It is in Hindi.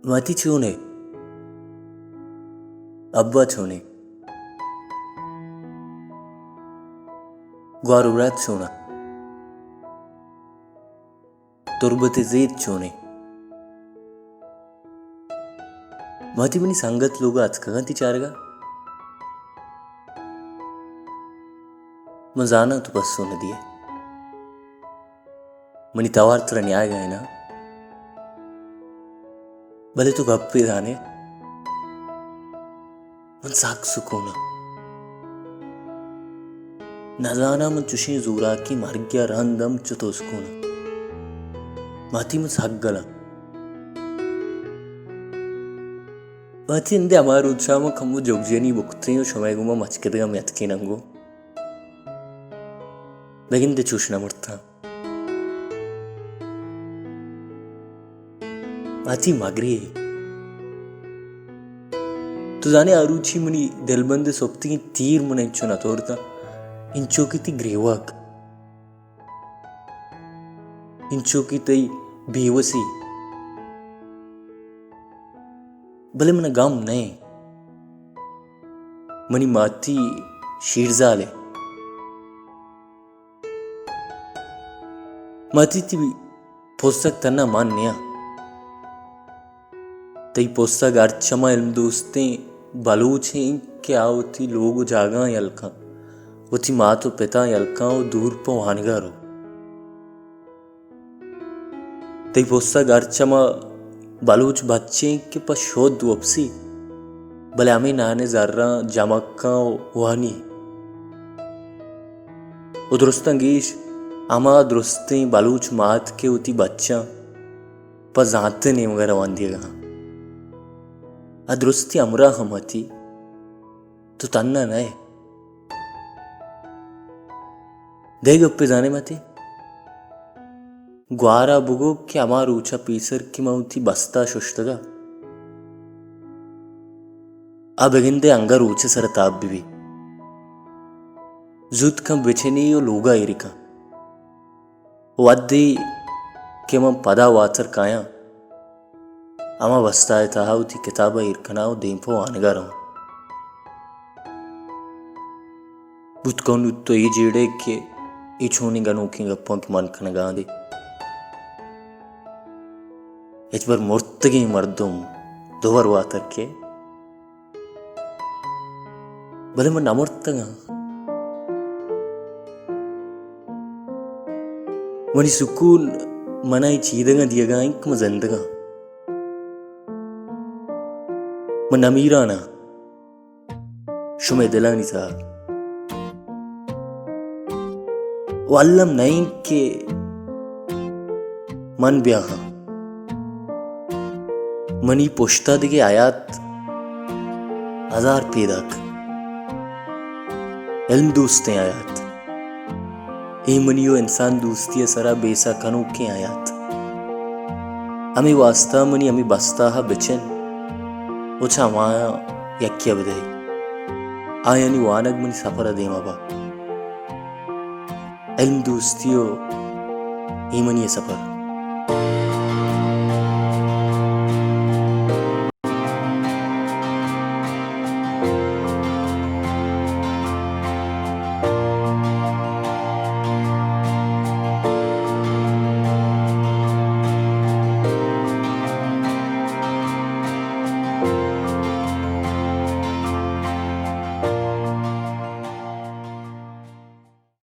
मती छोने अब्बा छोने ग्वारुरात छोना तुर्बते जेत छोने मती मनी संगत लोग आज ती चारगा म जाना तो बस सोने दिए मनी तवार तरह न्याय गए ना भले तो गप्पे जाने मन साक सुकूना न जाना मन चुशी जोरा की मार्ग्या रंदम चुतो सुकूना माती मन साक गला माती इंदे अमार उत्साह खम्बो जोगजेनी बुकते हो शमय गुमा मचकेदगा में अतके नंगो लेकिन दे चूशना मुर्ता माती मागरी तो जाने आरुची मनी दिलबंद सोपती की तीर मन इंचो ना तोरता इंचो की ती ग्रेवाक इंचो की तई बेवसी भले मन गाम नए मनी माती शीरजाले माती ती पुस्तक तना मान्या तई पुस्तक अर्चमा इल्म दोस्तें बलूच हैं क्या होती लोग जागा यलका उती माँ तो पिता यलका और दूर पो हानगारो तई पुस्तक अर्चमा बलूच बच्चे के पास शोध वपसी भले हमें नाने जर्रा जमक्का वानी उदरुस्तंगीश अमा दुरुस्तें बलूच मात के उती बच्चा पर जाते नहीं वगैरह वांदिएगा अदरुस्ती अमरा हमती तो तन्ना नए दे गप्पे जाने मते ग्वारा बुगो के अमार ऊंचा पीसर की मऊती बस्ता शुष्टगा अब गिंदे अंगर ऊंचे सरताब भी जुत कम बिछेनी यो लोगा इरिका वद्दी के मम पदा वाचर काया अमा बस्ताए ताहाउती किताबा इरकनाओ देंपो आनगारो बुतकोन तो ये जेड़े के इछोनी गनो की गप्पों की मन खन गांदे इस पर मुर्तगी मर्दुम दोवर वातर के भले मन अमर्तगा मनी सुकून मनाई चीदगा दियगा इंक मजंदगा मन अमीराना शुमे दिलानी साहब वल्लम नहीं के मन ब्याहा मनी पुश्ता दिगे आयात 1000 पेदाक इल्म दोस्तें आयात ए मनियो इंसान दोस्ती सरा बेसा कनो के आयात हमें वास्ता मनी हमें बस्ता हा बिचन उछा माया यक्या बधाई आयानी वानग मनी सफर देमा बा इल्म दोस्तियो ई मनी सफर